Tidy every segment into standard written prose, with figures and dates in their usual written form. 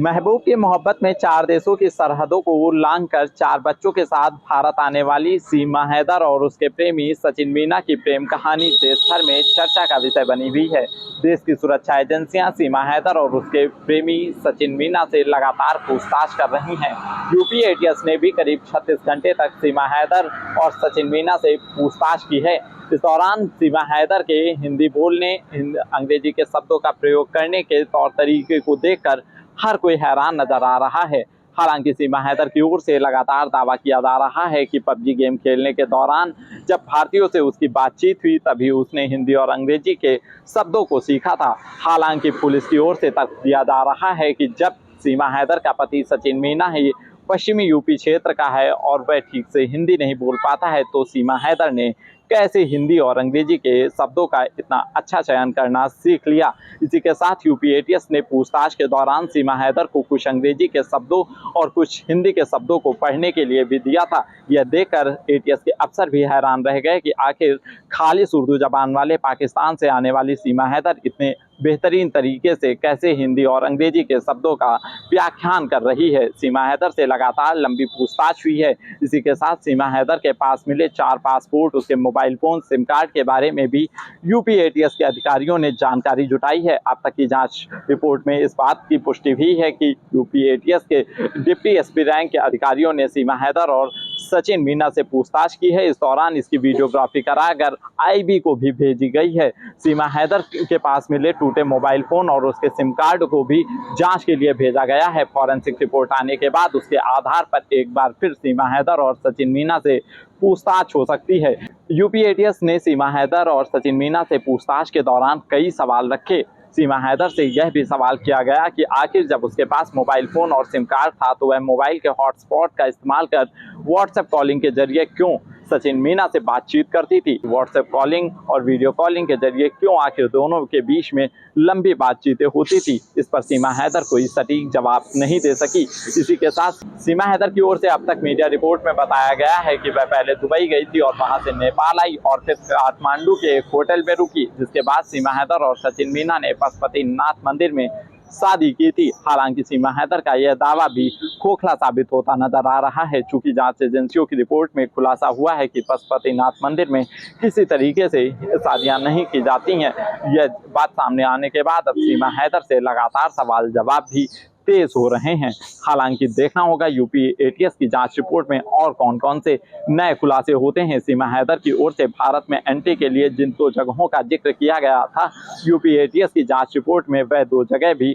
महबूब की मोहब्बत में 4 देशों की सरहदों को लांघकर 4 बच्चों के साथ भारत आने वाली सीमा हैदर और उसके प्रेमी सचिन मीना की प्रेम कहानी देश भर में चर्चा का विषय बनी हुई है। देश की सुरक्षा एजेंसियां सीमा हैदर और उसके प्रेमी सचिन मीना से लगातार पूछताछ कर रही हैं। यूपी एटीएस ने भी करीब 36 घंटे तक सीमा हैदर और सचिन मीना से पूछताछ की है। इस दौरान सीमा हैदर के हिंदी बोलने, अंग्रेजी के शब्दों का प्रयोग करने के तौर तरीके को देखकर हर कोई हैरान नजर आ रहा है। हालांकि सीमा हैदर की ओर से लगातार दावा किया जा रहा है कि पबजी गेम खेलने के दौरान जब भारतीयों से उसकी बातचीत हुई तभी उसने हिंदी और अंग्रेजी के शब्दों को सीखा था। हालांकि पुलिस की ओर से तर्क दिया जा रहा है कि जब सीमा हैदर का पति सचिन मीना ही पश्चिमी यूपी क्षेत्र का है और वह ठीक से हिंदी नहीं बोल पाता है, तो सीमा हैदर ने कैसे हिंदी और अंग्रेजी के शब्दों का इतना अच्छा चयन करना सीख लिया। इसी के साथ यूपी एटीएस ने पूछताछ के दौरान सीमा हैदर को कुछ अंग्रेजी के शब्दों और कुछ हिंदी के शब्दों को पढ़ने के लिए भी दिया था। यह देखकर एटीएस के अफसर भी हैरान रह गए कि आखिर खालिस उर्दू जबान वाले पाकिस्तान से आने वाली सीमा हैदर इतने बेहतरीन तरीके से कैसे हिंदी और अंग्रेजी के शब्दों का व्याख्यान कर रही है। सीमा हैदर से लगातार लंबी पूछताछ हुई है। इसी के साथ सीमा हैदर के पास मिले 4 पासपोर्ट, उसके मोबाइल फोन, सिम कार्ड के बारे में भी यूपी एटीएस के अधिकारियों ने जानकारी जुटाई है। अब तक की जांच रिपोर्ट में इस बात की पुष्टि हुई है कि यूपी एटीएस के डिप्टी एसपी रैंक के अधिकारियों ने सीमा हैदर और सचिन मीना से पूछताछ की है। इस दौरान इसकी वीडियोग्राफी कराकर आईबी को भी भेजी गई है। सीमा हैदर के पास मिले टूटे मोबाइल फोन और उसके सिम कार्ड को भी जांच के लिए भेजा गया है। फॉरेंसिक रिपोर्ट आने के बाद उसके आधार पर एक बार फिर सीमा हैदर और सचिन मीना से पूछताछ हो सकती है। यूपी एटीएस ने सीमा हैदर और सचिन मीना से पूछताछ के दौरान कई सवाल रखे। सीमा हैदर से यह भी सवाल किया गया कि आखिर जब उसके पास मोबाइल फोन और सिम कार्ड था तो वह मोबाइल के हॉटस्पॉट का इस्तेमाल कर व्हाट्सएप कॉलिंग के जरिए क्यों सचिन मीना से बातचीत करती थी। व्हाट्सएप कॉलिंग और वीडियो कॉलिंग के जरिए क्यों आखिर दोनों के बीच में लंबी बातचीतें होती थी। इस पर सीमा हैदर कोई सटीक जवाब नहीं दे सकी। इसी के साथ सीमा हैदर की ओर से अब तक मीडिया रिपोर्ट में बताया गया है कि वह पहले दुबई गई थी और वहां से नेपाल आई और फिर काठमांडू के एक होटल में रुकी, जिसके बाद सीमा हैदर और सचिन मीना ने पशुपतिनाथ मंदिर में शादी की थी। हालांकि सीमा हैदर का यह दावा भी खोखला साबित होता नजर आ रहा है, चूंकि जांच एजेंसियों की रिपोर्ट में खुलासा हुआ है कि पशुपतिनाथ मंदिर में किसी तरीके से शादियां नहीं की जाती हैं। यह बात सामने आने के बाद अब सीमा हैदर से लगातार सवाल जवाब भी तेज हो रहे हैं। हालांकि देखना होगा यूपी एटीएस की जांच रिपोर्ट में और कौन कौन से नए खुलासे होते हैं। सीमा हैदर की ओर से भारत में एंट्री के लिए जिन 2 जगहों का जिक्र किया गया था, यूपी एटीएस की जांच रिपोर्ट में वह 2 जगह भी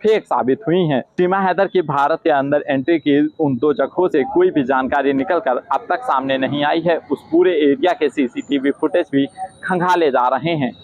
फेक साबित हुई हैं। सीमा हैदर की भारत के अंदर एंट्री की उन 2 जगहों से कोई भी जानकारी निकलकर अब तक सामने नहीं आई है। उस पूरे एरिया के सीसीटीवी फुटेज भी खंगाले जा रहे हैं।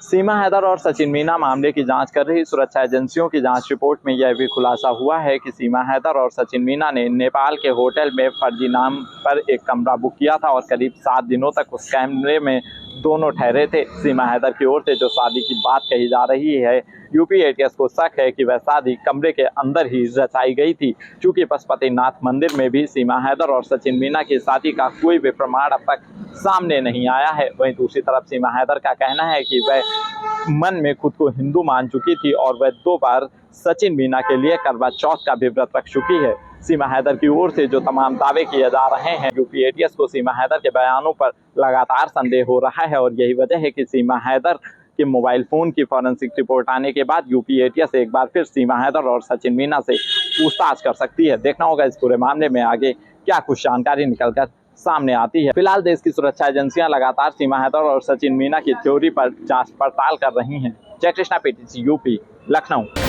सीमा हैदर और सचिन मीना मामले की जांच कर रही सुरक्षा एजेंसियों की जांच रिपोर्ट में यह भी खुलासा हुआ है कि सीमा हैदर और सचिन मीना ने नेपाल के होटल में फर्जी नाम पर एक कमरा बुक किया था और करीब 7 दिनों तक उस कमरे में दोनों ठहरे थे। सीमा हैदर की ओर से जो शादी की बात कही जा रही है, यूपी एटीएस को शक है कि वह शादी कमरे के अंदर ही रचाई गई थी, क्योंकि पशुपतिनाथ मंदिर में भी सीमा हैदर और सचिन मीना की शादी का कोई भी प्रमाण अब तक सामने नहीं आया है। वहीं दूसरी तरफ सीमा हैदर का कहना है कि वह मन में खुद को हिंदू मान चुकी थी और वह 2 बार सचिन मीना के लिए करवा चौथ का भी व्रत रख चुकी है। सीमा हैदर की ओर से जो तमाम दावे किए जा रहे हैं, यूपी एटीएस को सीमा हैदर के बयानों पर लगातार संदेह हो रहा है और यही वजह है कि सीमा हैदर के मोबाइल फोन की फॉरेंसिक रिपोर्ट आने के बाद यूपी एटीएस एक बार फिर सीमा हैदर और सचिन मीना से पूछताछ कर सकती है। देखना होगा इस पूरे मामले में आगे क्या कुछ जानकारी निकलकर सामने आती है। फिलहाल देश की सुरक्षा एजेंसियां लगातार सीमा हैदर और सचिन मीना की थ्योरी पर जांच पड़ताल कर रही हैं। जय कृष्णा, पीटीसी यूपी, लखनऊ।